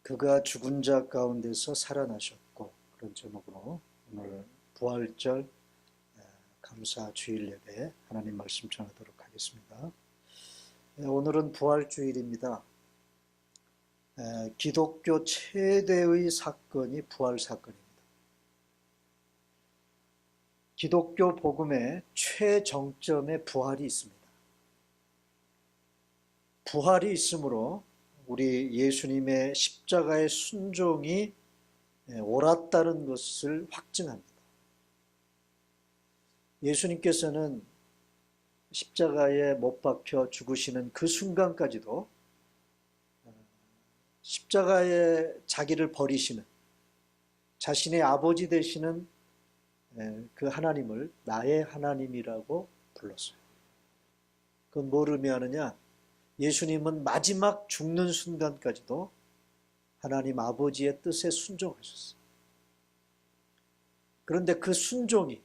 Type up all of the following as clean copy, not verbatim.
그가 죽은 자 가운데서 살아나셨고, 그런 제목으로 오늘 부활절 감사 주일 예배 하나님 말씀 전하도록 하겠습니다. 오늘은 부활주일입니다. 기독교 최대의 사건이 부활 사건입니다. 기독교 복음의 최정점에 부활이 있습니다. 부활이 있으므로 우리 예수님의 십자가의 순종이 옳았다는 것을 확증합니다. 예수님께서는 십자가에 못 박혀 죽으시는 그 순간까지도 십자가에 자기를 버리시는 자신의 아버지 되시는 그 하나님을 나의 하나님이라고 불렀어요. 그건 뭘 의미하느냐? 예수님은 마지막 죽는 순간까지도 하나님 아버지의 뜻에 순종하셨어요. 그런데 그 순종이,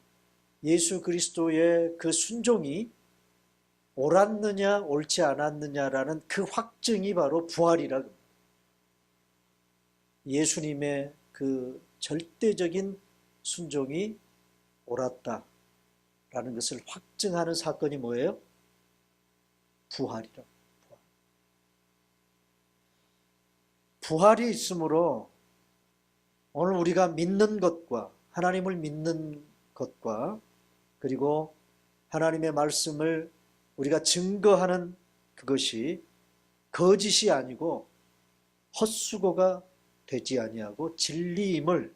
예수 그리스도의 그 순종이 옳았느냐 옳지 않았느냐라는 그 확증이 바로 부활이라고 합니다. 예수님의 그 절대적인 순종이 옳았다라는 것을 확증하는 사건이 뭐예요? 부활이라고. 부활이 있으므로 오늘 우리가 믿는 것과 하나님을 믿는 것과 그리고 하나님의 말씀을 우리가 증거하는 그것이 거짓이 아니고 헛수고가 되지 아니하고 진리임을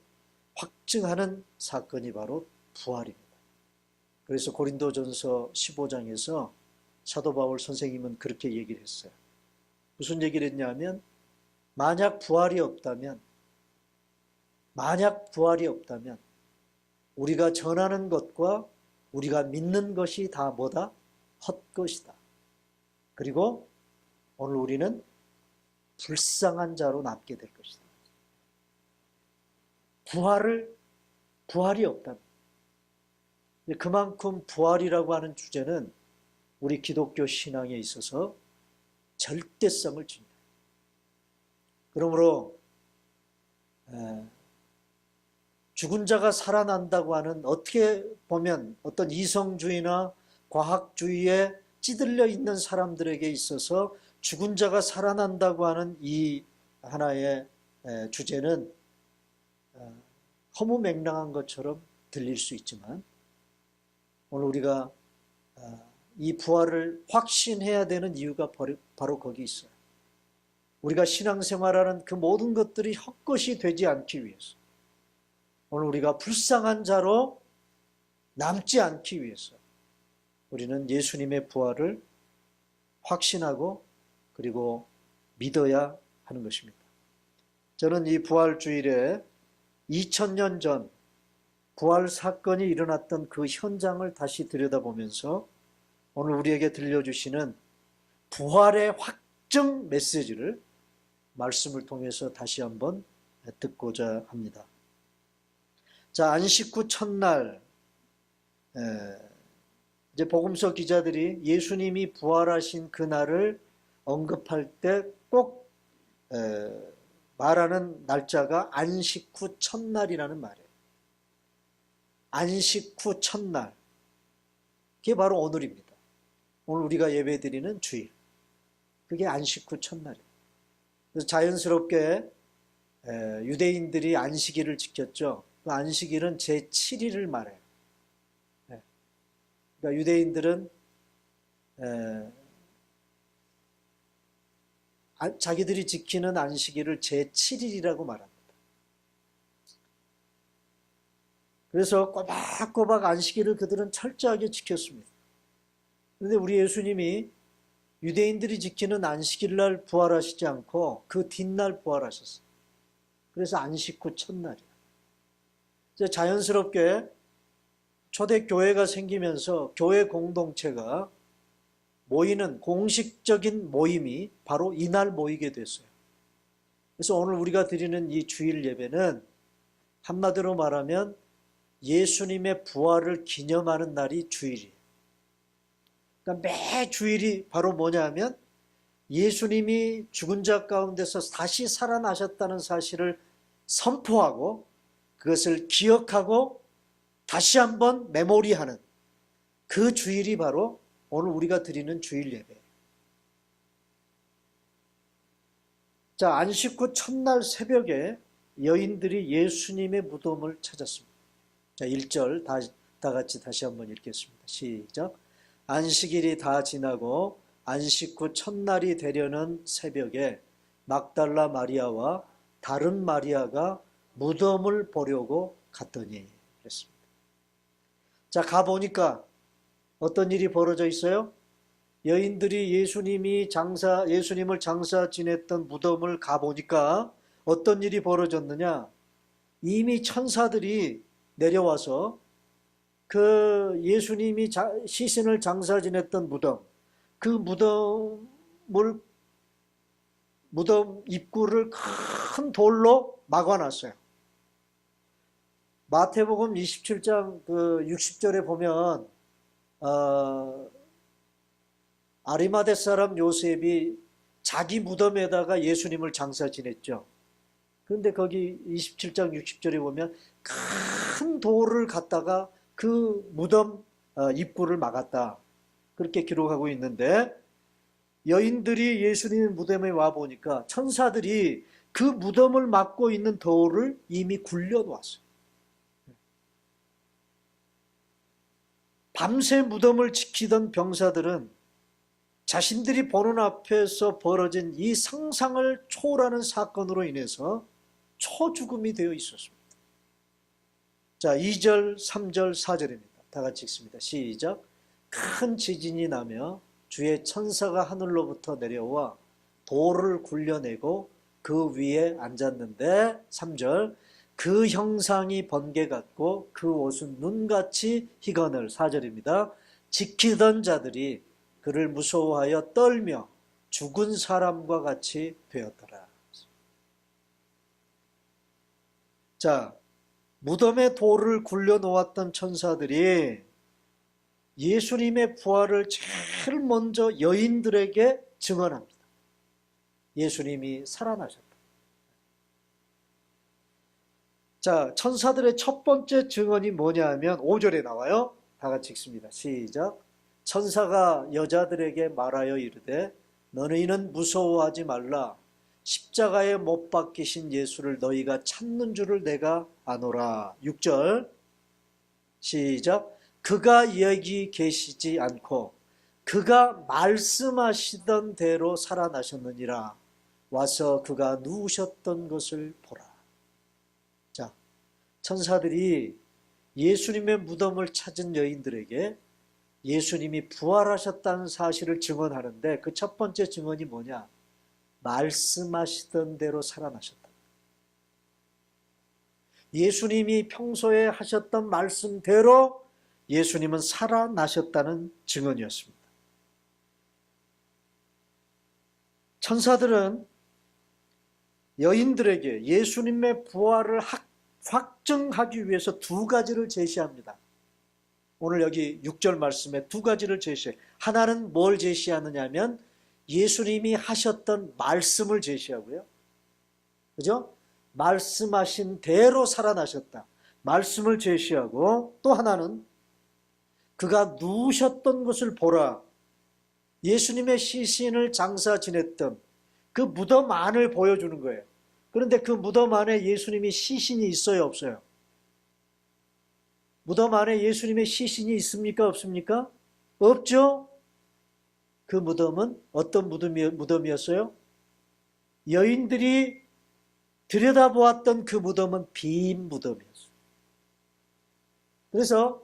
확증하는 사건이 바로 부활입니다. 그래서 고린도전서 15장에서 사도 바울 선생님은 그렇게 얘기를 했어요. 무슨 얘기를 했냐면 만약 부활이 없다면 우리가 전하는 것과 우리가 믿는 것이 다 뭐다? 헛것이다. 그리고 오늘 우리는 불쌍한 자로 남게 될 것이다. 부활이 없다면 그만큼 부활이라고 하는 주제는 우리 기독교 신앙에 있어서 절대성을 줍니다. 그러므로 죽은 자가 살아난다고 하는 어떻게 보면 어떤 이성주의나 과학주의에 찌들려 있는 사람들에게 있어서 죽은 자가 살아난다고 하는 이 하나의 주제는 허무맹랑한 것처럼 들릴 수 있지만 오늘 우리가 이 부활을 확신해야 되는 이유가 바로 거기 있어요. 우리가 신앙생활하는 그 모든 것들이 헛것이 되지 않기 위해서 오늘 우리가 불쌍한 자로 남지 않기 위해서 우리는 예수님의 부활을 확신하고 그리고 믿어야 하는 것입니다. 저는 이 부활주일에 2000년 전 부활 사건이 일어났던 그 현장을 다시 들여다보면서 오늘 우리에게 들려주시는 부활의 확증 메시지를 말씀을 통해서 다시 한번 듣고자 합니다. 자, 안식 후 첫날 이제 복음서 기자들이 예수님이 부활하신 그날을 언급할 때 꼭 말하는 날짜가 안식 후 첫날이라는 말이에요. 안식 후 첫날. 그게 바로 오늘입니다. 오늘 우리가 예배드리는 주일. 그게 안식 후 첫날이에요. 그래서 자연스럽게 유대인들이 안식일을 지켰죠. 그 안식일은 제7일을 말해요. 그러니까 유대인들은 자기들이 지키는 안식일을 제7일이라고 말합니다. 그래서 꼬박꼬박 안식일을 그들은 철저하게 지켰습니다. 그런데 우리 예수님이 유대인들이 지키는 안식일날 부활하시지 않고 그 뒷날 부활하셨어요. 그래서 안식 후 첫날이에요. 자연스럽게 초대교회가 생기면서 교회 공동체가 모이는 공식적인 모임이 바로 이날 모이게 됐어요. 그래서 오늘 우리가 드리는 이 주일 예배는 한마디로 말하면 예수님의 부활을 기념하는 날이 주일이에요. 그러니까 매 주일이 바로 뭐냐 하면 예수님이 죽은 자 가운데서 다시 살아나셨다는 사실을 선포하고 그것을 기억하고 다시 한번 메모리하는 그 주일이 바로 오늘 우리가 드리는 주일 예배. 자, 안식 후 첫날 새벽에 여인들이 예수님의 무덤을 찾았습니다. 자, 1절 다 같이 다시 한번 읽겠습니다. 시작. 안식일이 다 지나고 안식 후 첫날이 되려는 새벽에 막달라 마리아와 다른 마리아가 무덤을 보려고 갔더니 그랬습니다. 자, 가보니까 어떤 일이 벌어져 있어요? 여인들이 예수님을 장사 지냈던 무덤을 가보니까 어떤 일이 벌어졌느냐? 이미 천사들이 내려와서 그 예수님이 시신을 장사 지냈던 무덤, 그 무덤 입구를 큰 돌로 막아놨어요. 마태복음 27장 60절에 보면 아리마대 사람 요셉이 자기 무덤에다가 예수님을 장사 지냈죠. 그런데 거기 27장 60절에 보면 큰 돌을 갖다가 그 무덤 입구를 막았다. 그렇게 기록하고 있는데 여인들이 예수님 무덤에 와보니까 천사들이 그 무덤을 막고 있는 돌을 이미 굴려놓았어요. 밤새 무덤을 지키던 병사들은 자신들이 보는 앞에서 벌어진 이 상상을 초월하는 사건으로 인해서 초죽음이 되어 있었습니다. 자, 2절, 3절, 4절입니다. 다 같이 읽습니다. 시작. 큰 지진이 나며 주의 천사가 하늘로부터 내려와 돌을 굴려내고 그 위에 앉았는데 3절. 그 형상이 번개 같고 그 옷은 눈같이 희거늘. 4절입니다. 지키던 자들이 그를 무서워하여 떨며 죽은 사람과 같이 되었더라. 자, 무덤에 돌을 굴려놓았던 천사들이 예수님의 부활을 제일 먼저 여인들에게 증언합니다. 예수님이 살아나셨다. 자, 천사들의 첫 번째 증언이 뭐냐 하면 5절에 나와요. 다 같이 읽습니다. 시작. 천사가 여자들에게 말하여 이르되 너희는 무서워하지 말라. 십자가에 못 박히신 예수를 너희가 찾는 줄을 내가 아노라. 6절 시작. 그가 여기 계시지 않고 그가 말씀하시던 대로 살아나셨느니라. 와서 그가 누우셨던 것을 보라. 자, 천사들이 예수님의 무덤을 찾은 여인들에게 예수님이 부활하셨다는 사실을 증언하는데 그 첫 번째 증언이 뭐냐? 말씀하시던 대로 살아나셨다. 예수님이 평소에 하셨던 말씀대로 예수님은 살아나셨다는 증언이었습니다. 천사들은 여인들에게 예수님의 부활을 확증하기 위해서 두 가지를 제시합니다. 오늘 여기 6절 말씀에 두 가지를 제시해요. 하나는 뭘 제시하느냐 하면 예수님이 하셨던 말씀을 제시하고요. 그죠? 말씀하신 대로 살아나셨다. 말씀을 제시하고 또 하나는 그가 누우셨던 것을 보라. 예수님의 시신을 장사 지냈던 그 무덤 안을 보여주는 거예요. 그런데 그 무덤 안에 예수님이 시신이 있어요, 없어요? 무덤 안에 예수님의 시신이 있습니까, 없습니까? 없죠? 그 무덤은 어떤 무덤이었어요? 여인들이 들여다보았던 그 무덤은 빈 무덤이었어요. 그래서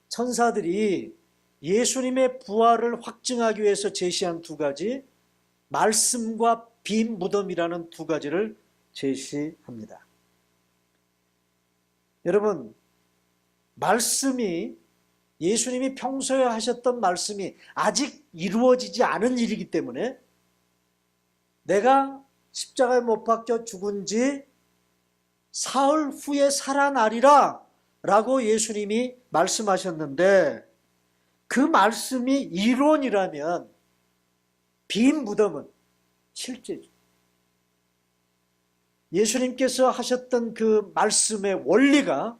천사들이 예수님의 부활을 확증하기 위해서 제시한 두 가지, 말씀과 빈 무덤이라는 두 가지를 제시합니다. 여러분, 말씀이 예수님이 평소에 하셨던 말씀이 아직 이루어지지 않은 일이기 때문에 내가 십자가에 못 박혀 죽은 지 사흘 후에 살아나리라 라고 예수님이 말씀하셨는데 그 말씀이 이론이라면 빈 무덤은 실제죠. 예수님께서 하셨던 그 말씀의 원리가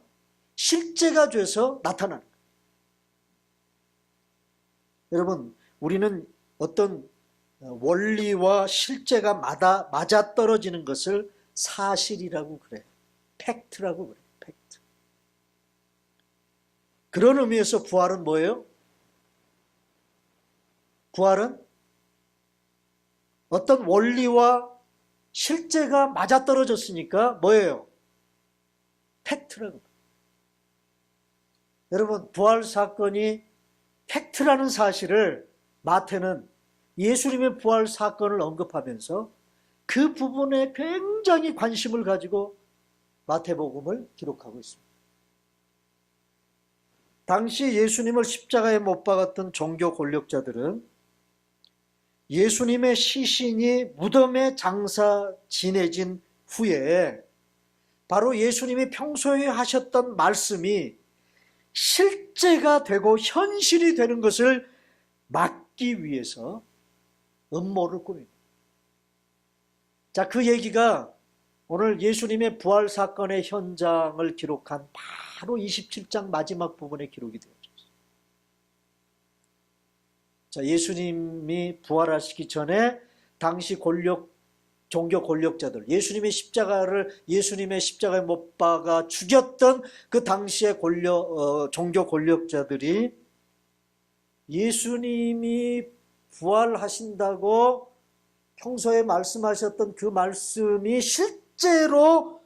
실제가 돼서 나타나는 거예요. 여러분, 우리는 어떤 원리와 실제가 맞아떨어지는 것을 사실이라고 그래요. 팩트라고 그래요. 팩트. 그런 의미에서 부활은 뭐예요? 부활은 어떤 원리와 실제가 맞아떨어졌으니까 뭐예요? 팩트라고. 여러분, 부활 사건이 팩트라는 사실을 마태는 예수님의 부활 사건을 언급하면서 그 부분에 굉장히 관심을 가지고 마태복음을 기록하고 있습니다. 당시 예수님을 십자가에 못 박았던 종교 권력자들은 예수님의 시신이 무덤에 장사 지내진 후에 바로 예수님이 평소에 하셨던 말씀이 실제가 되고 현실이 되는 것을 막기 위해서 음모를 꾸밉니다. 자, 그 얘기가 오늘 예수님의 부활 사건의 현장을 기록한 바로 27장 마지막 부분에 기록이 되어 있습니다. 자, 예수님이 부활하시기 전에 당시 종교 권력자들, 예수님의 십자가에 못 박아 죽였던 그 당시의 종교 권력자들이 예수님이 부활하신다고 평소에 말씀하셨던 그 말씀이 실제로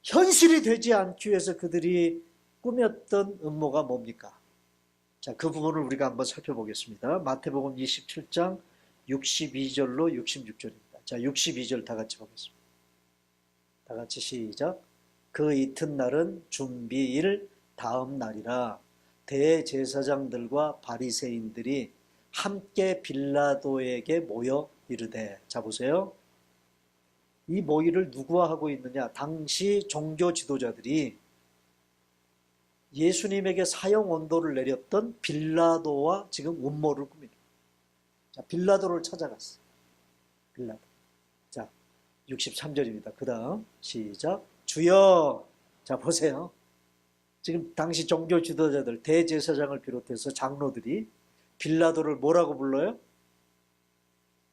현실이 되지 않기 위해서 그들이 꾸몄던 음모가 뭡니까? 자, 그 부분을 우리가 한번 살펴보겠습니다. 마태복음 27장 62절로 66절입니다. 자, 62절 다 같이 보겠습니다. 다 같이 시작. 그 이튿날은 준비일 다음 날이라 대제사장들과 바리새인들이 함께 빌라도에게 모여 이르되. 자, 보세요. 이 모의를 누구와 하고 있느냐? 당시 종교 지도자들이 예수님에게 사형 언도를 내렸던 빌라도와 지금 음모를 꾸밉니다. 자, 빌라도를 찾아갔어요. 빌라도. 자, 63절입니다. 그 다음 시작. 주여. 자, 보세요. 지금 당시 종교 지도자들, 대제사장을 비롯해서 장로들이 빌라도를 뭐라고 불러요?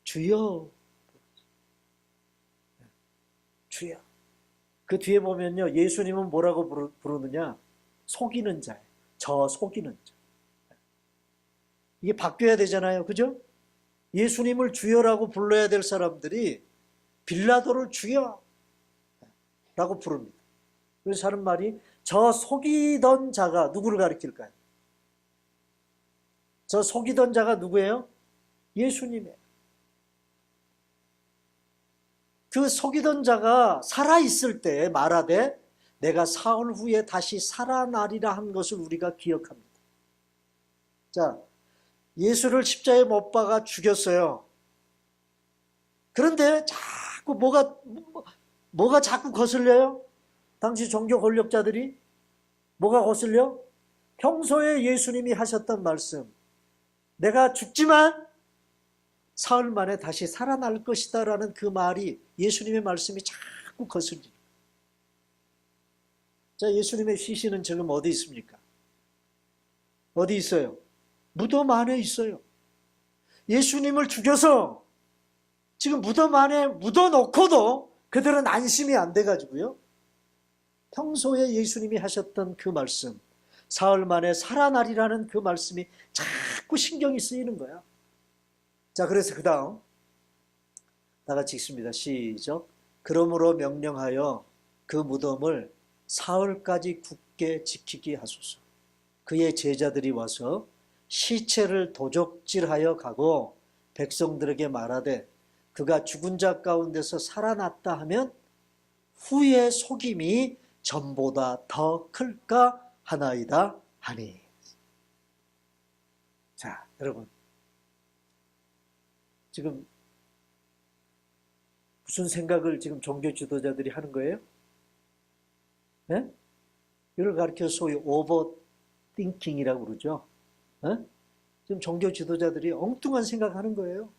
주여. 주여. 그 뒤에 보면요, 예수님은 뭐라고 부르느냐? 속이는 자예요. 저 속이는 자. 이게 바뀌어야 되잖아요. 그죠? 예수님을 주여라고 불러야 될 사람들이 빌라도를 주여 라고 부릅니다. 그래서 하는 말이 저 속이던 자가 누구를 가리킬까요? 저 속이던 자가 누구예요? 예수님이에요. 그 속이던 자가 살아있을 때 말하되 내가 사흘 후에 다시 살아나리라 한 것을 우리가 기억합니다. 자, 예수를 십자가에 못 박아 죽였어요. 그런데 자꾸 뭐가 자꾸 거슬려요? 당시 종교 권력자들이 뭐가 거슬려? 평소에 예수님이 하셨던 말씀, 내가 죽지만 사흘 만에 다시 살아날 것이다 라는 그 말이, 예수님의 말씀이 자꾸 거슬립니다. 자, 예수님의 시신은 지금 어디 있습니까? 어디 있어요? 무덤 안에 있어요. 예수님을 죽여서 지금 무덤 안에 묻어놓고도 그들은 안심이 안 돼가지고요, 평소에 예수님이 하셨던 그 말씀, 사흘 만에 살아나리라는 그 말씀이 자꾸 신경이 쓰이는 거야. 자, 그래서 그 다음 다 같이 읽습니다. 시작. 그러므로 명령하여 그 무덤을 사흘까지 굳게 지키게 하소서. 그의 제자들이 와서 시체를 도적질하여 가고 백성들에게 말하되 그가 죽은 자 가운데서 살아났다 하면 후의 속임이 전보다 더 클까 하나이다 하니. 자, 여러분, 지금 무슨 생각을 지금 종교 지도자들이 하는 거예요? 네? 이걸 가르쳐 소위 오버띵킹이라고 그러죠. 네? 지금 종교 지도자들이 엉뚱한 생각하는 거예요.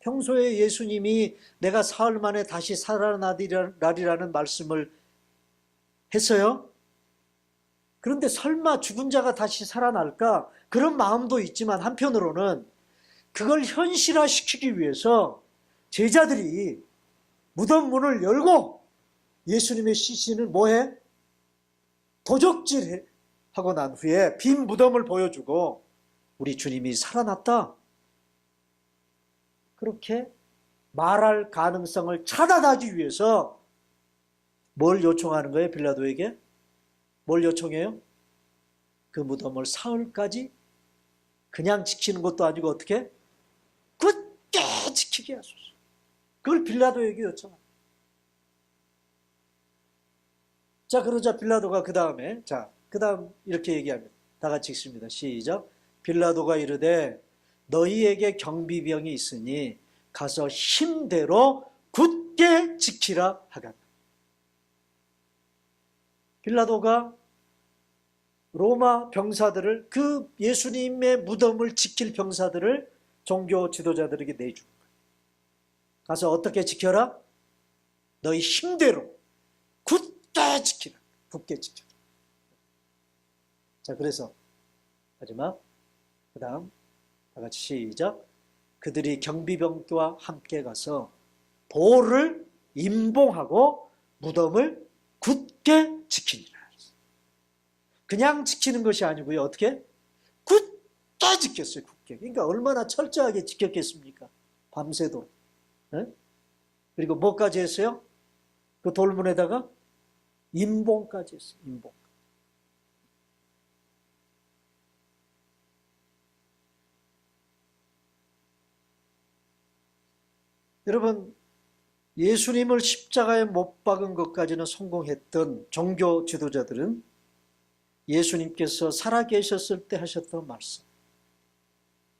평소에 예수님이 내가 사흘 만에 다시 살아나리라는 말씀을 했어요? 그런데 설마 죽은 자가 다시 살아날까? 그런 마음도 있지만 한편으로는 그걸 현실화시키기 위해서 제자들이 무덤 문을 열고 예수님의 시신을 뭐해? 도적질하고 난 후에 빈 무덤을 보여주고 우리 주님이 살아났다. 그렇게 말할 가능성을 차단하기 위해서 뭘 요청하는 거예요? 빌라도에게? 뭘 요청해요? 그 무덤을 사흘까지 그냥 지키는 것도 아니고 어떻게? 굳게 지키게 하소서. 그걸 빌라도에게 요청합니다. 자, 그러자 빌라도가 그 다음에, 그 다음 이렇게 얘기합니다. 다 같이 읽습니다. 시작. 빌라도가 이르되 너희에게 경비병이 있으니 가서 힘대로 굳게 지키라 하거늘. 빌라도가 로마 병사들을, 그 예수님의 무덤을 지킬 병사들을 종교 지도자들에게 내준 거예요. 가서 어떻게 지켜라? 너희 힘대로 굳게 지키라. 굳게 지켜라. 자, 그래서 마지막 그 다음 다 같이 시작. 그들이 경비병과 함께 가서 돌을 임봉하고 무덤을 굳게 지키니라. 그냥 지키는 것이 아니고요. 어떻게? 굳게 지켰어요. 굳게. 그러니까 얼마나 철저하게 지켰겠습니까? 밤새도록. 네? 그리고 뭐까지 했어요? 그 돌문에다가 임봉까지 했어요. 임봉. 여러분, 예수님을 십자가에 못 박은 것까지는 성공했던 종교 지도자들은 예수님께서 살아계셨을 때 하셨던 말씀,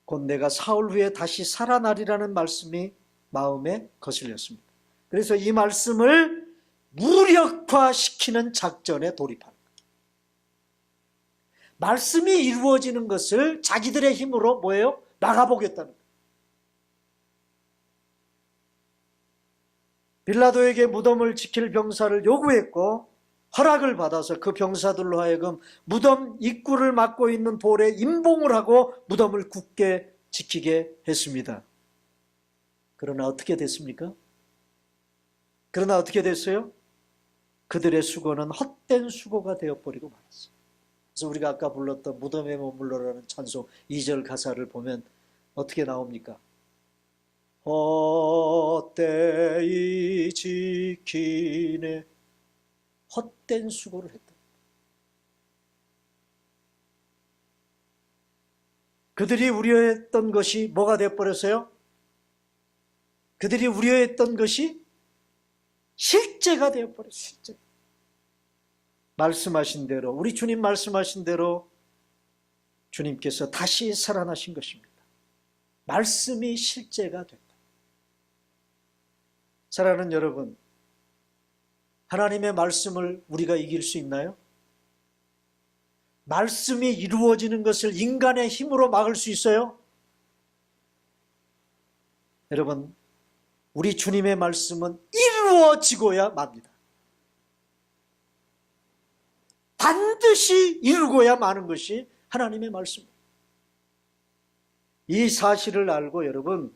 곧 내가 사흘 후에 다시 살아나리라는 말씀이 마음에 거슬렸습니다. 그래서 이 말씀을 무력화시키는 작전에 돌입하는 거예요. 말씀이 이루어지는 것을 자기들의 힘으로 뭐예요? 막아보겠다는 거예요. 빌라도에게 무덤을 지킬 병사를 요구했고 허락을 받아서 그 병사들로 하여금 무덤 입구를 막고 있는 돌에 임봉을 하고 무덤을 굳게 지키게 했습니다. 그러나 어떻게 됐습니까? 그러나 어떻게 됐어요? 그들의 수고는 헛된 수고가 되어버리고 말았어요. 그래서 우리가 아까 불렀던 무덤에 머물러라는 찬송 2절 가사를 보면 어떻게 나옵니까? 헛되이 지키네. 헛된 수고를 했다. 그들이 우려했던 것이 뭐가 되어버렸어요? 그들이 우려했던 것이 실제가 되어버렸어요. 실제. 말씀하신 대로, 우리 주님 말씀하신 대로 주님께서 다시 살아나신 것입니다. 말씀이 실제가 됐다. 사랑하는 여러분, 하나님의 말씀을 우리가 이길 수 있나요? 말씀이 이루어지는 것을 인간의 힘으로 막을 수 있어요? 여러분, 우리 주님의 말씀은 이루어지고야 맙니다. 반드시 이루고야 마는 것이 하나님의 말씀입니다. 이 사실을 알고 여러분,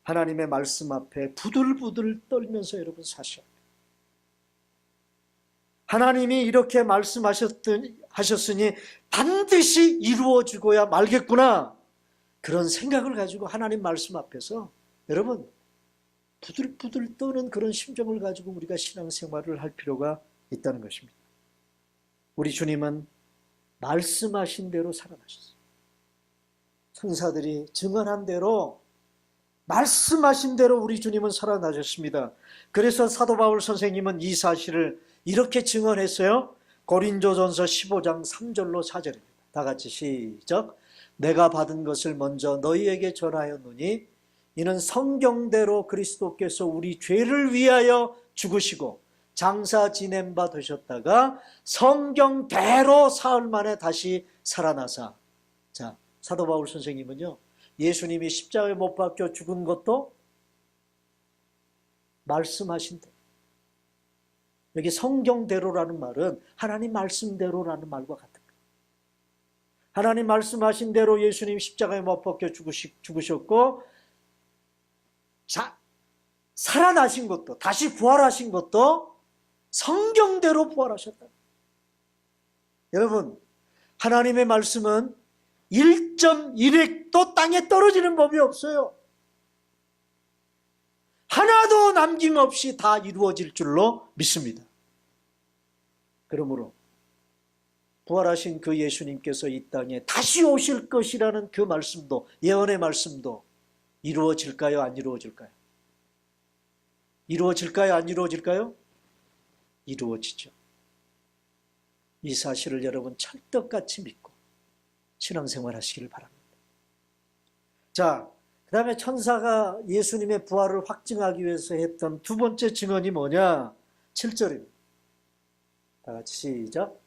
하나님의 말씀 앞에 부들부들 떨면서 여러분 사셔야 합니다. 하나님이 이렇게 말씀하셨으니 반드시 이루어지고야 말겠구나. 그런 생각을 가지고 하나님 말씀 앞에서 여러분 부들부들 떠는 그런 심정을 가지고 우리가 신앙생활을 할 필요가 있다는 것입니다. 우리 주님은 말씀하신 대로 살아나셨어요. 천사들이 증언한 대로 말씀하신 대로 우리 주님은 살아나셨습니다. 그래서 사도 바울 선생님은 이 사실을 이렇게 증언했어요. 고린도전서 15장 3절로 4절입니다. 다 같이 시작. 내가 받은 것을 먼저 너희에게 전하였노니 이는 성경대로 그리스도께서 우리 죄를 위하여 죽으시고 장사 지낸 바 되셨다가 성경대로 사흘 만에 다시 살아나사. 자, 사도 바울 선생님은요, 예수님이 십자가에 못 박혀 죽은 것도 말씀하신 대로. 여기 성경대로라는 말은 하나님 말씀대로라는 말과 같은 거예요. 하나님 말씀하신 대로 예수님 십자가에 못 박혀 죽으셨고, 살아나신 것도, 다시 부활하신 것도 성경대로 부활하셨다. 여러분, 하나님의 말씀은 1.1획도 땅에 떨어지는 법이 없어요. 하나도 남김없이 다 이루어질 줄로 믿습니다. 그러므로 부활하신 그 예수님께서 이 땅에 다시 오실 것이라는 그 말씀도, 예언의 말씀도 이루어질까요? 안 이루어질까요? 이루어질까요? 안 이루어질까요? 이루어지죠. 이 사실을 여러분 찰떡같이 믿고 신앙생활 하시기를 바랍니다. 자, 그 다음에 천사가 예수님의 부활을 확증하기 위해서 했던 두 번째 증언이 뭐냐? 7절입니다. 다 같이 시작.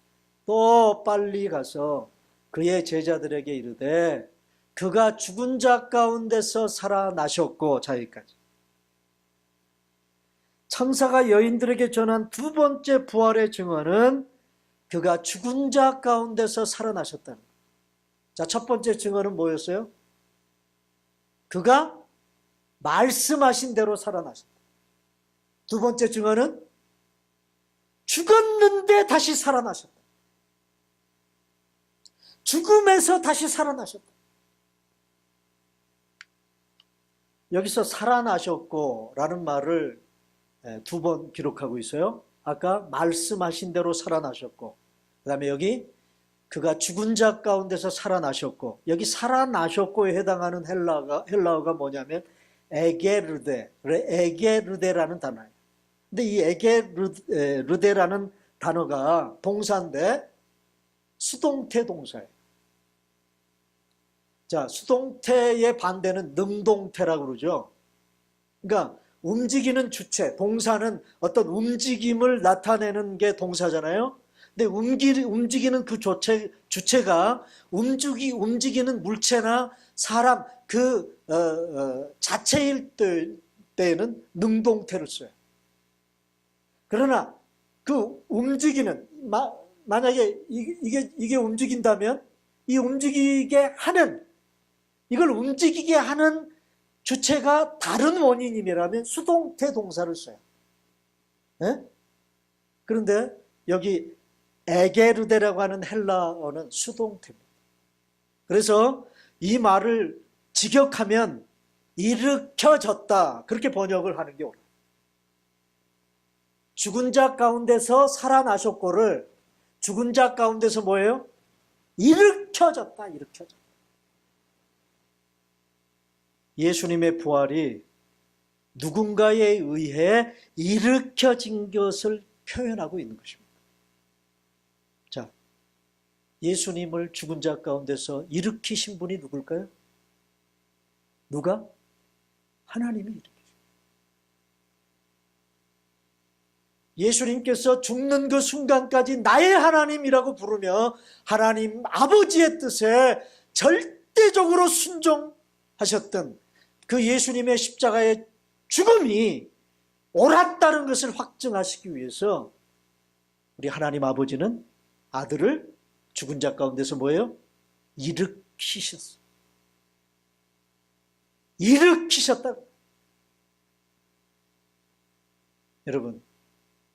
또 빨리 가서 그의 제자들에게 이르되 그가 죽은 자 가운데서 살아나셨고. 자, 여기까지. 천사가 여인들에게 전한 두 번째 부활의 증언은 그가 죽은 자 가운데서 살아나셨다는 거예요. 자, 첫 번째 증언은 뭐였어요? 그가 말씀하신 대로 살아나셨다. 두 번째 증언은 죽었는데 다시 살아나셨다. 죽음에서 다시 살아나셨다. 여기서 살아나셨고 라는 말을 두 번 기록하고 있어요. 아까 말씀하신 대로 살아나셨고, 그 다음에 여기 그가 죽은 자 가운데서 살아나셨고, 여기 살아나셨고에 해당하는 헬라어가 뭐냐면 에게르데라는 단어예요. 근데 이 에게르데라는 단어가 동사인데 수동태 동사예요. 자, 수동태의 반대는 능동태라고 그러죠. 그러니까 움직이는 주체, 동사는 어떤 움직임을 나타내는 게 동사잖아요. 근데 움직이는 그 주체가 움직이는 물체나 사람 그 자체일 때에는 능동태를 써요. 그러나 그 움직이는, 만약에 이게 움직인다면 이 이걸 움직이게 하는 주체가 다른 원인이라면 수동태 동사를 써요. 네? 그런데 여기 에게르데라고 하는 헬라어는 수동태입니다. 그래서 이 말을 직역하면 일으켜졌다, 그렇게 번역을 하는 게 옳아요. 죽은 자 가운데서 살아나셨고를 죽은 자 가운데서 뭐예요? 일으켜졌다. 예수님의 부활이 누군가에 의해 일으켜진 것을 표현하고 있는 것입니다. 자, 예수님을 죽은 자 가운데서 일으키신 분이 누굴까요? 누가? 하나님이 일으키신. 예수님께서 죽는 그 순간까지 나의 하나님이라고 부르며 하나님 아버지의 뜻에 절대적으로 순종하셨던 그 예수님의 십자가의 죽음이 옳았다는 것을 확증하시기 위해서 우리 하나님 아버지는 아들을 죽은 자 가운데서 뭐예요? 일으키셨어요. 일으키셨다. 여러분,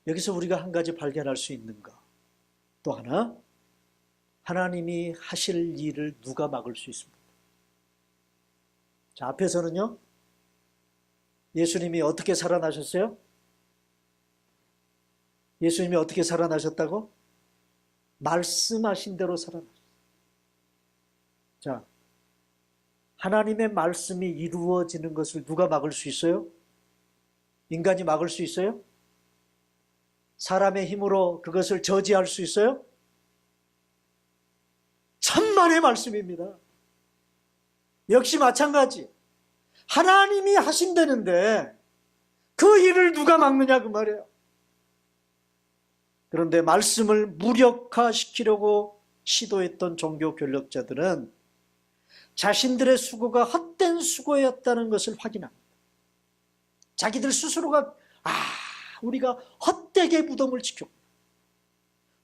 여기서 우리가 한 가지 발견할 수 있는가? 또 하나, 하나님이 하실 일을 누가 막을 수 있습니까? 자, 앞에서는요, 예수님이 어떻게 살아나셨어요? 예수님이 어떻게 살아나셨다고? 말씀하신 대로 살아나셨어요. 자, 하나님의 말씀이 이루어지는 것을 누가 막을 수 있어요? 인간이 막을 수 있어요? 사람의 힘으로 그것을 저지할 수 있어요? 천만의 말씀입니다. 역시 마찬가지. 하나님이 하신다는데 그 일을 누가 막느냐 그 말이에요. 그런데 말씀을 무력화시키려고 시도했던 종교 권력자들은 자신들의 수고가 헛된 수고였다는 것을 확인합니다. 자기들 스스로가 우리가 헛되게 무덤을 지켰고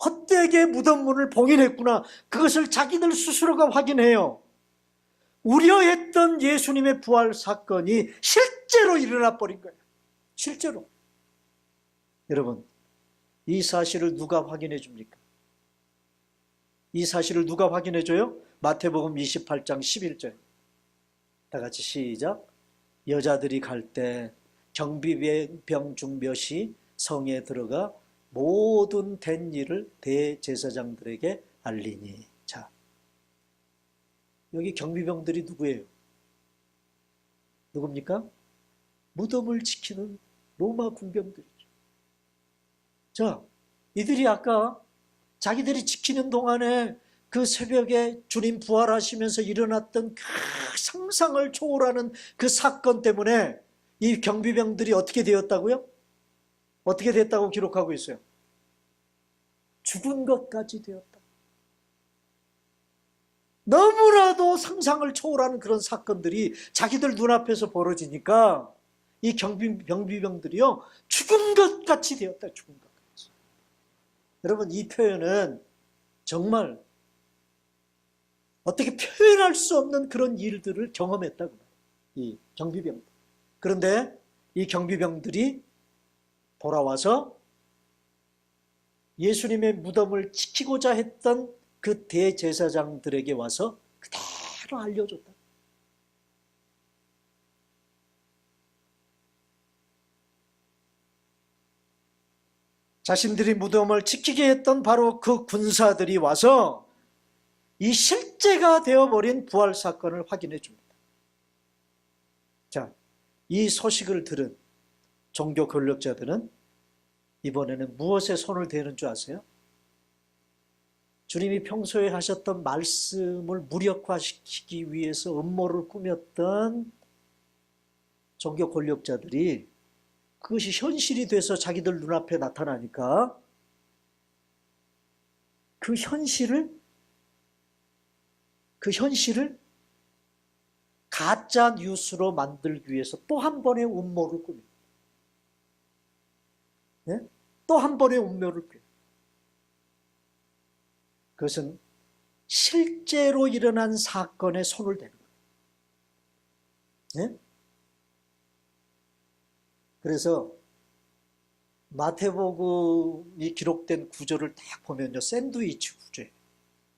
헛되게 무덤 문을 봉인했구나. 그것을 자기들 스스로가 확인해요. 우려했던 예수님의 부활 사건이 실제로 일어나 버린 거예요. 실제로. 여러분, 이 사실을 누가 확인해 줍니까? 이 사실을 누가 확인해 줘요? 마태복음 28장 11절. 다 같이 시작. 여자들이 갈 때 경비병 중 몇이 성에 들어가 모든 된 일을 대제사장들에게 알리니. 자, 여기 경비병들이 누구예요? 누굽니까? 무덤을 지키는 로마 군병들이죠. 자, 이들이 아까 자기들이 지키는 동안에 그 새벽에 주님 부활하시면서 일어났던 그 상상을 초월하는 그 사건 때문에 이 경비병들이 어떻게 되었다고요? 어떻게 됐다고 기록하고 있어요? 죽은 것까지 되었다. 너무나도 상상을 초월하는 그런 사건들이 자기들 눈앞에서 벌어지니까 이 경비병들이요, 죽은 것 같이 되었다. 죽은 것 같이. 여러분, 이 표현은 정말 어떻게 표현할 수 없는 그런 일들을 경험했다고 해요. 이 경비병들. 그런데 이 경비병들이 돌아와서 예수님의 무덤을 지키고자 했던 그 대제사장들에게 와서 그대로 알려줬다. 자신들이 무덤을 지키게 했던 바로 그 군사들이 와서 이 실제가 되어버린 부활 사건을 확인해 줍니다. 자, 이 소식을 들은 종교 권력자들은 이번에는 무엇에 손을 대는 줄 아세요? 주님이 평소에 하셨던 말씀을 무력화시키기 위해서 음모를 꾸몄던 종교 권력자들이 그것이 현실이 돼서 자기들 눈앞에 나타나니까 그 현실을 가짜 뉴스로 만들기 위해서 또 한 번의 음모를 꾸밉니다. 네? 또 한 번의 음모를 꾸밉니다. 그것은 실제로 일어난 사건에 손을 대는 거예요. 네? 그래서 마태복음이 기록된 구조를 딱 보면요, 샌드위치 구조예요.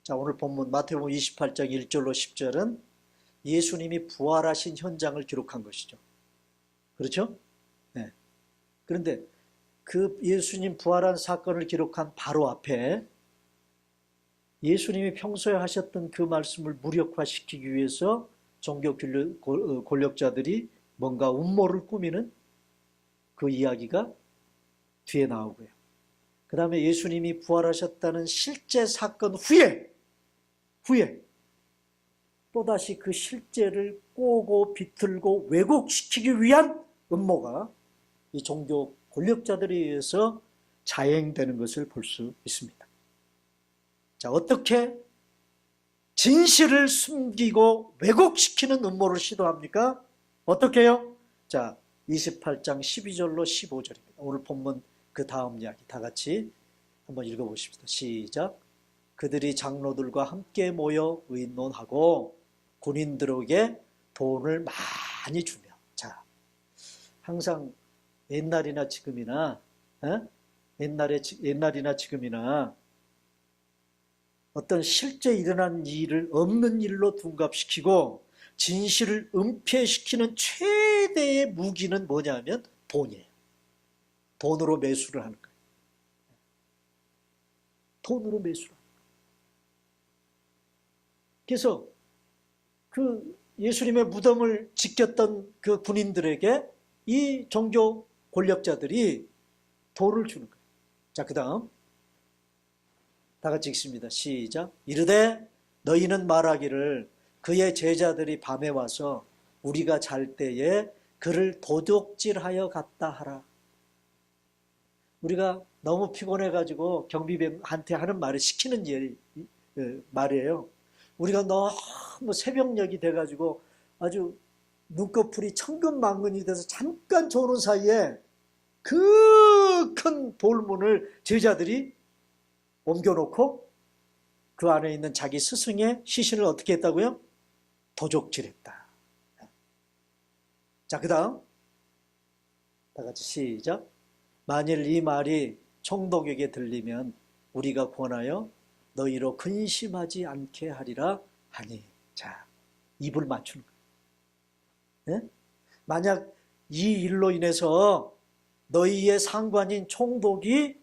자, 오늘 본문 마태복음 28장 1절로 10절은 예수님이 부활하신 현장을 기록한 것이죠. 그렇죠? 네. 그런데 그 예수님 부활한 사건을 기록한 바로 앞에 예수님이 평소에 하셨던 그 말씀을 무력화시키기 위해서 종교 권력자들이 뭔가 음모를 꾸미는 그 이야기가 뒤에 나오고요. 그 다음에 예수님이 부활하셨다는 실제 사건 후에 또다시 그 실제를 꼬고 비틀고 왜곡시키기 위한 음모가 이 종교 권력자들에 의해서 자행되는 것을 볼 수 있습니다. 자, 어떻게 진실을 숨기고 왜곡시키는 음모를 시도합니까? 어떻게 해요? 자, 28장 12절로 15절입니다. 오늘 본문 그 다음 이야기 다 같이 한번 읽어보십시다. 시작. 그들이 장로들과 함께 모여 의논하고 군인들에게 돈을 많이 주며. 자, 항상 옛날이나 지금이나 옛날이나 지금이나 어떤 실제 일어난 일을 없는 일로 둔갑시키고 진실을 은폐시키는 최대의 무기는 뭐냐면 돈이에요. 돈으로 매수를 하는 거예요. 돈으로 매수를 하는 거예요. 그래서 그 예수님의 무덤을 지켰던 그 군인들에게 이 종교 권력자들이 돈을 주는 거예요. 자, 그 다음 다 같이 읽습니다. 시작. 이르되 너희는 말하기를 그의 제자들이 밤에 와서 우리가 잘 때에 그를 도둑질하여 갔다 하라. 우리가 너무 피곤해가지고 경비병한테 하는 말을 시키는 말이에요. 우리가 너무 새벽녘이 돼가지고 아주 눈꺼풀이 천근만근이 돼서 잠깐 조는 사이에 그 큰 돌문을 제자들이 옮겨놓고 그 안에 있는 자기 스승의 시신을 어떻게 했다고요? 도적질했다. 자, 그 다음 다 같이 시작. 만일 이 말이 총독에게 들리면 우리가 권하여 너희로 근심하지 않게 하리라 하니. 자, 입을 맞추는 거예요. 네? 만약 이 일로 인해서 너희의 상관인 총독이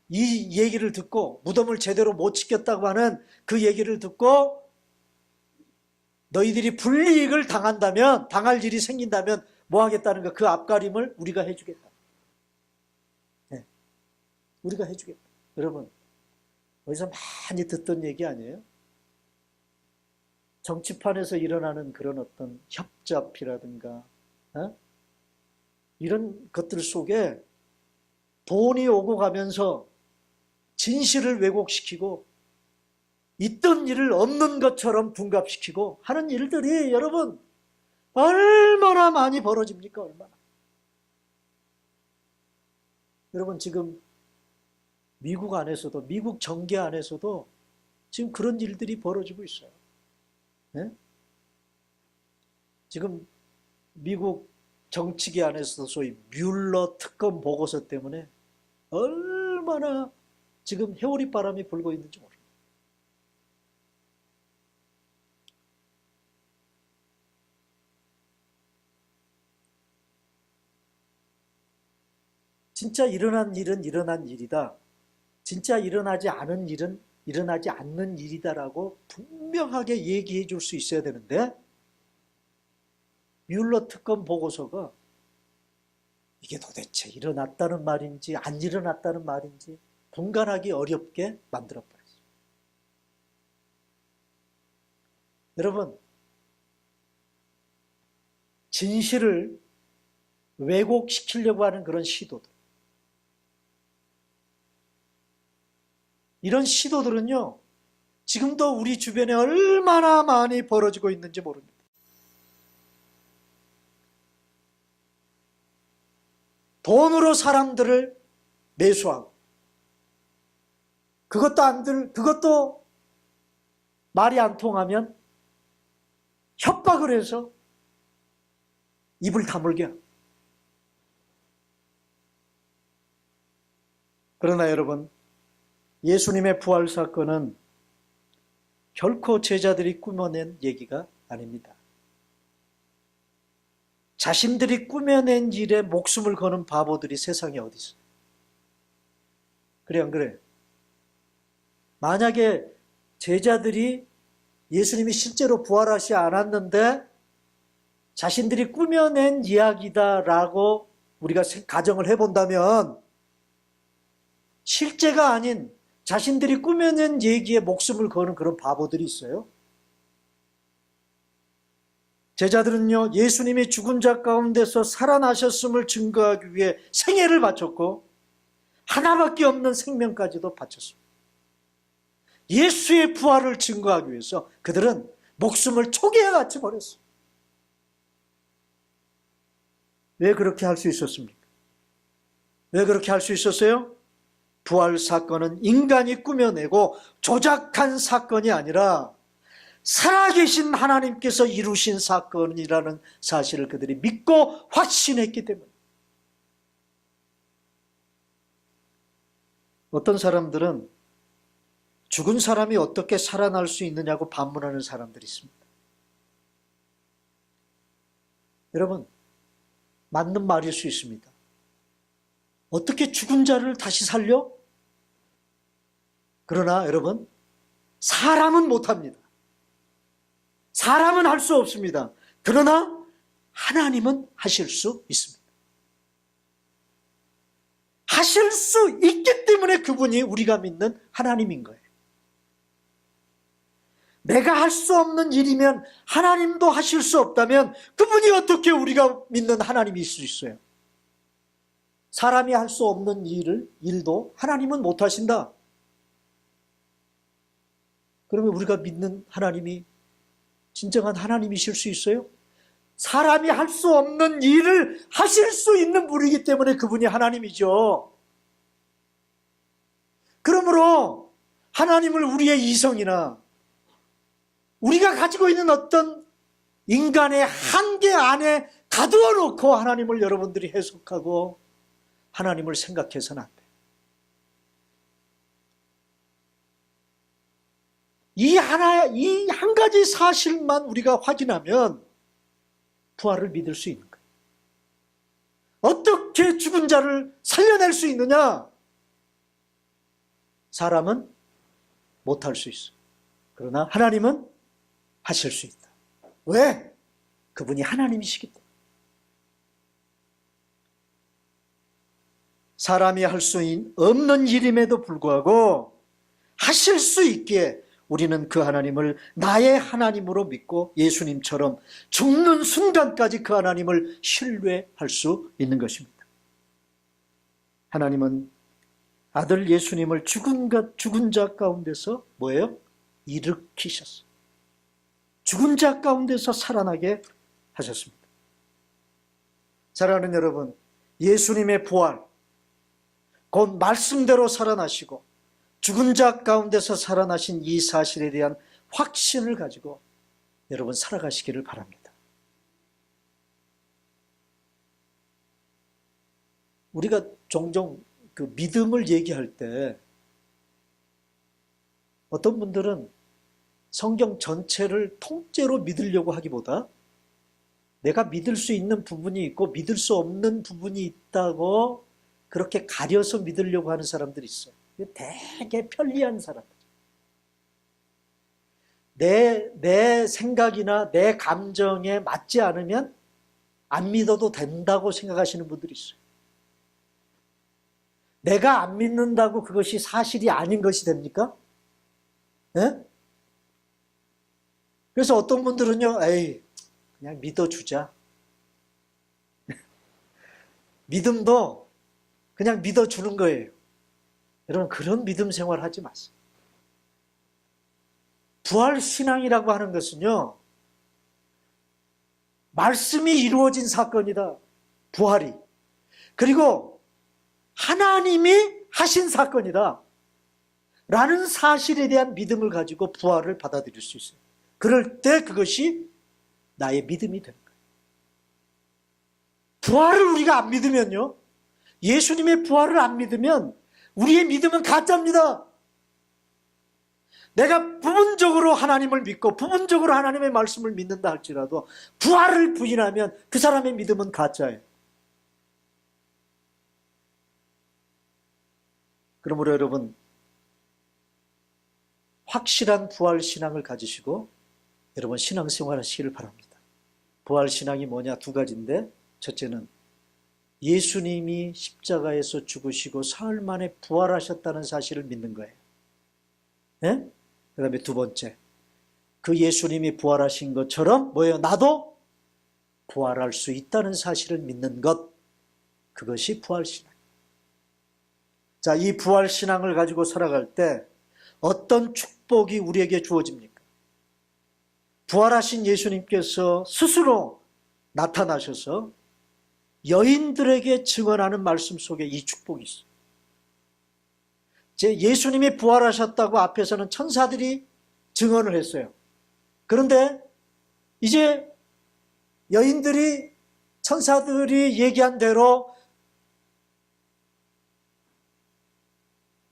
이 얘기를 듣고 무덤을 제대로 못 지켰다고 하는 그 얘기를 듣고 너희들이 불이익을 당한다면, 당할 일이 생긴다면 뭐 하겠다는 거, 그 앞가림을 우리가 해주겠다. 네. 우리가 해주겠다. 여러분, 어디서 많이 듣던 얘기 아니에요? 정치판에서 일어나는 그런 어떤 협잡이라든가, 이런 것들 속에 돈이 오고 가면서 진실을 왜곡시키고 있던 일을 없는 것처럼 둔갑시키고 하는 일들이 여러분 얼마나 많이 벌어집니까? 얼마나. 여러분 지금 미국 안에서도, 미국 정계 안에서도 지금 그런 일들이 벌어지고 있어요. 네? 지금 미국 정치계 안에서도 소위 뮬러 특검 보고서 때문에 얼마나 지금 해오리 바람이 불고 있는지 모릅니다. 진짜 일어난 일은 일어난 일이다. 진짜 일어나지 않은 일은 일어나지 않는 일이다라고 분명하게 얘기해 줄 수 있어야 되는데 뮬러 특검 보고서가 이게 도대체 일어났다는 말인지 안 일어났다는 말인지 분간하기 어렵게 만들어버렸어요. 여러분, 진실을 왜곡시키려고 하는 그런 시도들, 이런 시도들은요, 지금도 우리 주변에 얼마나 많이 벌어지고 있는지 모릅니다. 돈으로 사람들을 매수하고, 그것도 말이 안 통하면 협박을 해서 입을 다물게 하고. 그러나 여러분, 예수님의 부활 사건은 결코 제자들이 꾸며낸 얘기가 아닙니다. 자신들이 꾸며낸 일에 목숨을 거는 바보들이 세상에 어디 있어요? 그래 안 그래? 만약에 제자들이 예수님이 실제로 부활하지 않았는데 자신들이 꾸며낸 이야기다라고 우리가 가정을 해본다면 실제가 아닌 자신들이 꾸며낸 얘기에 목숨을 거는 그런 바보들이 있어요. 제자들은요, 예수님이 죽은 자 가운데서 살아나셨음을 증거하기 위해 생애를 바쳤고 하나밖에 없는 생명까지도 바쳤습니다. 예수의 부활을 증거하기 위해서 그들은 목숨을 초기에 같이 버렸어요. 왜 그렇게 할 수 있었습니까? 왜 그렇게 할 수 있었어요? 부활 사건은 인간이 꾸며내고 조작한 사건이 아니라 살아계신 하나님께서 이루신 사건이라는 사실을 그들이 믿고 확신했기 때문에. 어떤 사람들은 죽은 사람이 어떻게 살아날 수 있느냐고 반문하는 사람들이 있습니다. 여러분, 맞는 말일 수 있습니다. 어떻게 죽은 자를 다시 살려? 그러나 여러분, 사람은 못합니다. 사람은 할 수 없습니다. 그러나 하나님은 하실 수 있습니다. 하실 수 있기 때문에 그분이 우리가 믿는 하나님인 거예요. 내가 할 수 없는 일이면 하나님도 하실 수 없다면 그분이 어떻게 우리가 믿는 하나님일 수 있어요? 사람이 할 수 없는 일도 하나님은 못 하신다. 그러면 우리가 믿는 하나님이 진정한 하나님이실 수 있어요? 사람이 할 수 없는 일을 하실 수 있는 분이기 때문에 그분이 하나님이죠. 그러므로 하나님을 우리의 이성이나 우리가 가지고 있는 어떤 인간의 한계 안에 가두어 놓고 하나님을 여러분들이 해석하고 하나님을 생각해서는 안 돼요. 이 한 가지 사실만 우리가 확인하면 부활을 믿을 수 있는 거예요. 어떻게 죽은 자를 살려낼 수 있느냐? 사람은 못할 수 있어. 그러나 하나님은 하실 수 있다. 왜? 그분이 하나님이시기 때문에. 사람이 할 수 없는 일임에도 불구하고 하실 수 있기에 우리는 그 하나님을 나의 하나님으로 믿고 예수님처럼 죽는 순간까지 그 하나님을 신뢰할 수 있는 것입니다. 하나님은 아들 예수님을 죽은 자 가운데서 뭐예요? 일으키셨어요. 죽은 자 가운데서 살아나게 하셨습니다. 사랑하는 여러분, 예수님의 부활, 곧 말씀대로 살아나시고 죽은 자 가운데서 살아나신 이 사실에 대한 확신을 가지고 여러분 살아가시기를 바랍니다. 우리가 종종 그 믿음을 얘기할 때 어떤 분들은 성경 전체를 통째로 믿으려고 하기보다 내가 믿을 수 있는 부분이 있고 믿을 수 없는 부분이 있다고 그렇게 가려서 믿으려고 하는 사람들이 있어요. 되게 편리한 사람들. 내 생각이나 내 감정에 맞지 않으면 안 믿어도 된다고 생각하시는 분들이 있어요. 내가 안 믿는다고 그것이 사실이 아닌 것이 됩니까? 네? 그래서 어떤 분들은요, 에이, 그냥 믿어주자. 믿음도 그냥 믿어주는 거예요. 여러분, 그런 믿음 생활 하지 마세요. 부활신앙이라고 하는 것은요, 말씀이 이루어진 사건이다. 부활이. 그리고 하나님이 하신 사건이다. 라는 사실에 대한 믿음을 가지고 부활을 받아들일 수 있어요. 그럴 때 그것이 나의 믿음이 되는 거예요. 부활을 우리가 안 믿으면요, 예수님의 부활을 안 믿으면 우리의 믿음은 가짜입니다. 내가 부분적으로 하나님을 믿고 부분적으로 하나님의 말씀을 믿는다 할지라도 부활을 부인하면 그 사람의 믿음은 가짜예요. 그러므로 여러분, 확실한 부활신앙을 가지시고 여러분 신앙생활 하시기를 바랍니다. 부활신앙이 뭐냐? 두 가지인데, 첫째는 예수님이 십자가에서 죽으시고 사흘 만에 부활하셨다는 사실을 믿는 거예요. 네? 그 다음에 두 번째, 그 예수님이 부활하신 것처럼 뭐예요? 나도 부활할 수 있다는 사실을 믿는 것, 그것이 부활신앙. 자, 이 부활신앙을 가지고 살아갈 때 어떤 축복이 우리에게 주어집니까? 부활하신 예수님께서 스스로 나타나셔서 여인들에게 증언하는 말씀 속에 이 축복이 있어요. 예수님이 부활하셨다고 앞에서는 천사들이 증언을 했어요. 그런데 이제 여인들이 천사들이 얘기한 대로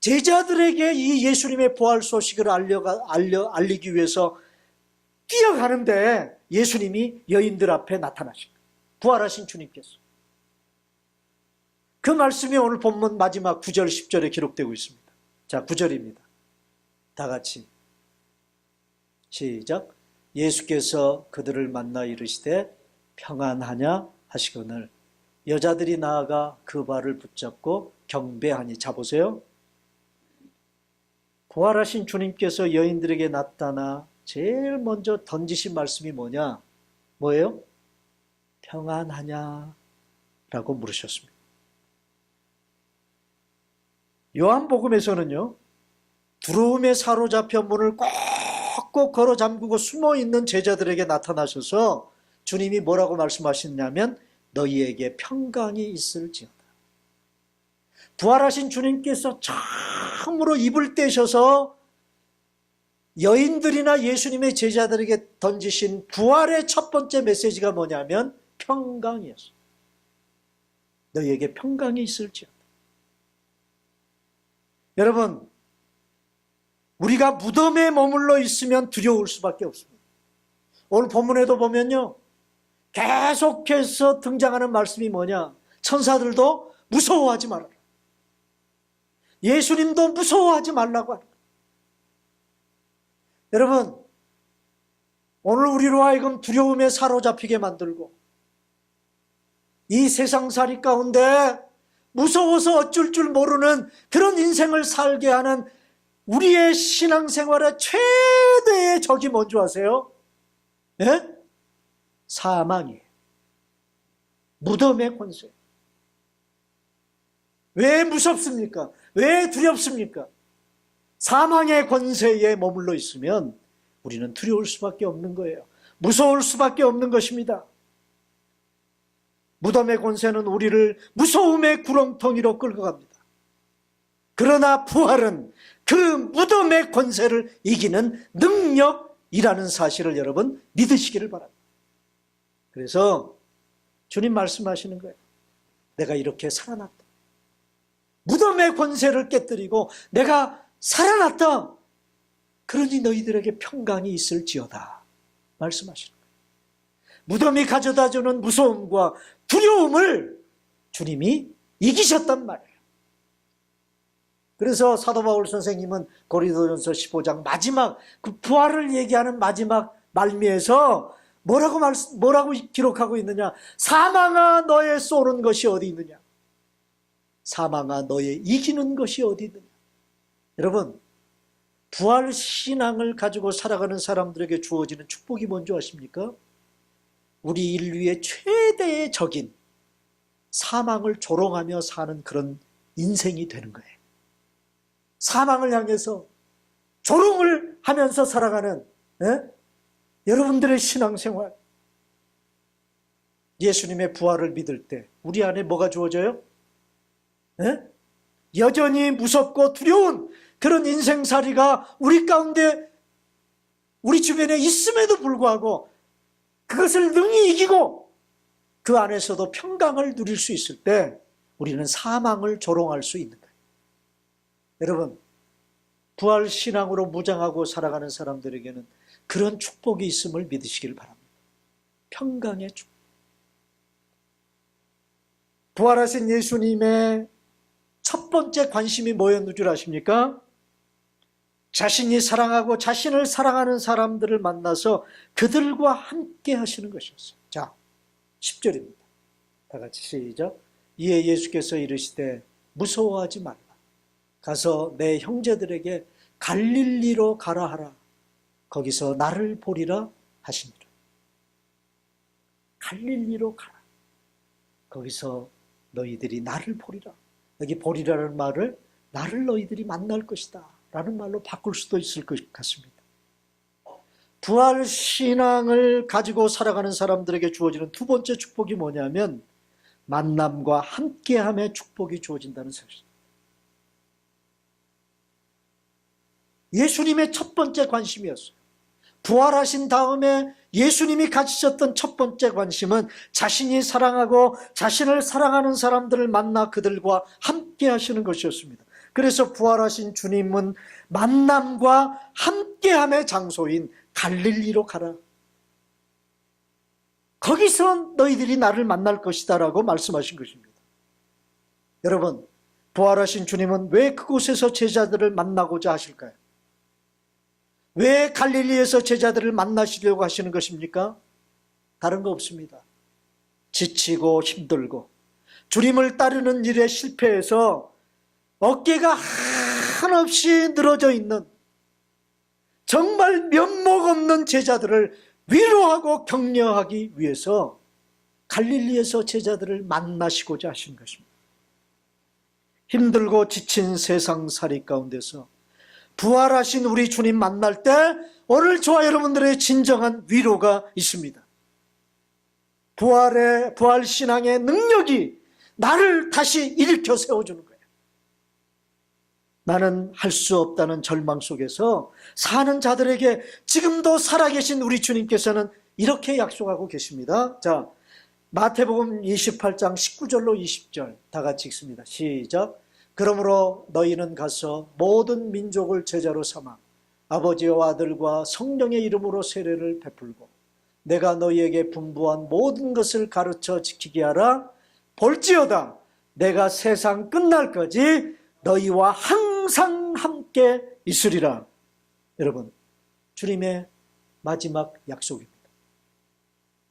제자들에게 이 예수님의 부활 소식을 알리기 위해서 뛰어가는데 예수님이 여인들 앞에 나타나신 거예요. 부활하신 주님께서. 그 말씀이 오늘 본문 마지막 9절 10절에 기록되고 있습니다. 자, 9절입니다. 다 같이 시작. 예수께서 그들을 만나 이르시되 평안하냐 하시거늘 여자들이 나아가 그 발을 붙잡고 경배하니. 자, 보세요. 부활하신 주님께서 여인들에게 나타나 제일 먼저 던지신 말씀이 뭐냐? 뭐예요? 평안하냐? 라고 물으셨습니다. 요한복음에서는요, 두려움에 사로잡혀 문을 꼭꼭 걸어 잠그고 숨어있는 제자들에게 나타나셔서 주님이 뭐라고 말씀하셨냐면 너희에게 평강이 있을지어다. 부활하신 주님께서 처음으로 입을 떼셔서 여인들이나 예수님의 제자들에게 던지신 부활의 첫 번째 메시지가 뭐냐면 평강이었어요. 너희에게 평강이 있을지어다. 여러분, 우리가 무덤에 머물러 있으면 두려울 수밖에 없습니다. 오늘 본문에도 보면요, 계속해서 등장하는 말씀이 뭐냐? 천사들도 무서워하지 말아라. 예수님도 무서워하지 말라고 하는 거예요. 여러분, 오늘 우리로 하여금 두려움에 사로잡히게 만들고 이 세상살이 가운데 무서워서 어쩔 줄 모르는 그런 인생을 살게 하는 우리의 신앙생활의 최대의 적이 뭔지 아세요? 예? 사망이에요. 무덤의 권세. 왜 무섭습니까? 왜 두렵습니까? 사망의 권세에 머물러 있으면 우리는 두려울 수밖에 없는 거예요. 무서울 수밖에 없는 것입니다. 무덤의 권세는 우리를 무서움의 구렁텅이로 끌고 갑니다. 그러나 부활은 그 무덤의 권세를 이기는 능력이라는 사실을 여러분 믿으시기를 바랍니다. 그래서 주님 말씀하시는 거예요. 내가 이렇게 살아났다. 무덤의 권세를 깨뜨리고 내가 살아났다. 그러니 너희들에게 평강이 있을지어다. 말씀하시는 거예요. 무덤이 가져다주는 무서움과 두려움을 주님이 이기셨단 말이에요. 그래서 사도 바울 선생님은 고린도전서 15장 마지막 그 부활을 얘기하는 마지막 말미에서 뭐라고 기록하고 있느냐? 사망아 너의 쏘는 것이 어디 있느냐? 사망아 너의 이기는 것이 어디 있느냐? 여러분, 부활 신앙을 가지고 살아가는 사람들에게 주어지는 축복이 뭔지 아십니까? 우리 인류의 최대의 적인 사망을 조롱하며 사는 그런 인생이 되는 거예요. 사망을 향해서 조롱을 하면서 살아가는 여러분들의 신앙생활. 예수님의 부활을 믿을 때 우리 안에 뭐가 주어져요? 여전히 무섭고 두려운 그런 인생살이가 우리 가운데 우리 주변에 있음에도 불구하고 그것을 능히 이기고 그 안에서도 평강을 누릴 수 있을 때 우리는 사망을 조롱할 수 있는 거예요. 여러분, 부활 신앙으로 무장하고 살아가는 사람들에게는 그런 축복이 있음을 믿으시길 바랍니다. 평강의 축복. 부활하신 예수님의 첫 번째 관심이 뭐였는 줄 아십니까? 자신이 사랑하고 자신을 사랑하는 사람들을 만나서 그들과 함께 하시는 것이었어요. 자, 10절입니다. 다 같이 시작. 이에 예수께서 이르시되 무서워하지 말라. 가서 내 형제들에게 갈릴리로 가라 하라. 거기서 나를 보리라 하시니라. 갈릴리로 가라. 거기서 너희들이 나를 보리라. 여기 보리라는 말을 나를 너희들이 만날 것이다 라는 말로 바꿀 수도 있을 것 같습니다. 부활 신앙을 가지고 살아가는 사람들에게 주어지는 두 번째 축복이 뭐냐면 만남과 함께함의 축복이 주어진다는 사실입니다. 예수님의 첫 번째 관심이었어요. 부활하신 다음에 예수님이 가지셨던 첫 번째 관심은 자신이 사랑하고 자신을 사랑하는 사람들을 만나 그들과 함께 하시는 것이었습니다. 그래서 부활하신 주님은 만남과 함께함의 장소인 갈릴리로 가라. 거기서 너희들이 나를 만날 것이다 라고 말씀하신 것입니다. 여러분, 부활하신 주님은 왜 그곳에서 제자들을 만나고자 하실까요? 왜 갈릴리에서 제자들을 만나시려고 하시는 것입니까? 다른 거 없습니다. 지치고 힘들고 주님을 따르는 일에 실패해서 어깨가 한없이 늘어져 있는 정말 면목 없는 제자들을 위로하고 격려하기 위해서 갈릴리에서 제자들을 만나시고자 하신 것입니다. 힘들고 지친 세상살이 가운데서 부활하신 우리 주님 만날 때 오늘 저와 여러분들의 진정한 위로가 있습니다. 부활 신앙의 능력이 나를 다시 일으켜 세워주는 거예요. 나는 할 수 없다는 절망 속에서 사는 자들에게 지금도 살아계신 우리 주님께서는 이렇게 약속하고 계십니다. 자, 마태복음 28장 19절로 20절 다 같이 읽습니다. 시작. 그러므로 너희는 가서 모든 민족을 제자로 삼아 아버지와 아들과 성령의 이름으로 세례를 베풀고 내가 너희에게 분부한 모든 것을 가르쳐 지키게 하라. 볼지어다 내가 세상 끝날까지 너희와 항상 함께 있으리라. 여러분, 주님의 마지막 약속입니다.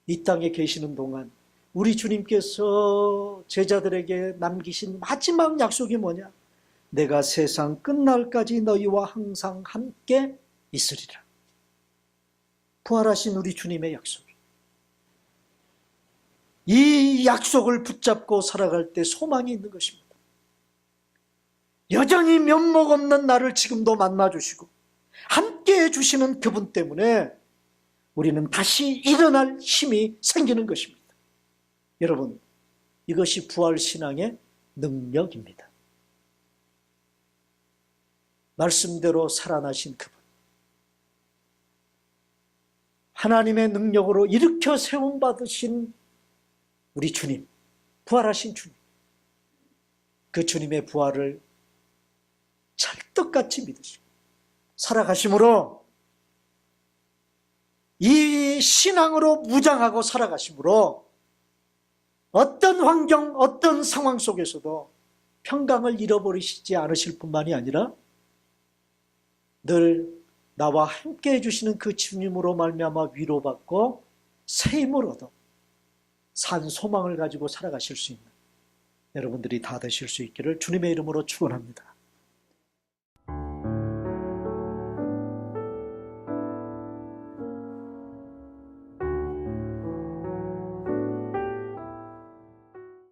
이 땅에 계시는 동안 우리 주님께서 제자들에게 남기신 마지막 약속이 뭐냐? 내가 세상 끝날까지 너희와 항상 함께 있으리라. 부활하신 우리 주님의 약속. 이 약속을 붙잡고 살아갈 때 소망이 있는 것입니다. 여전히 면목 없는 나를 지금도 만나주시고 함께해 주시는 그분 때문에 우리는 다시 일어날 힘이 생기는 것입니다. 여러분, 이것이 부활신앙의 능력입니다. 말씀대로 살아나신 그분, 하나님의 능력으로 일으켜 세움받으신 우리 주님, 부활하신 주님, 그 주님의 부활을 찰떡같이 믿으시고 살아가심으로, 이 신앙으로 무장하고 살아가심으로 어떤 환경, 어떤 상황 속에서도 평강을 잃어버리시지 않으실 뿐만이 아니라 늘 나와 함께 해주시는 그 주님으로 말미암아 위로받고 새 힘을 얻어 산 소망을 가지고 살아가실 수 있는 여러분들이 다 되실 수 있기를 주님의 이름으로 축원합니다.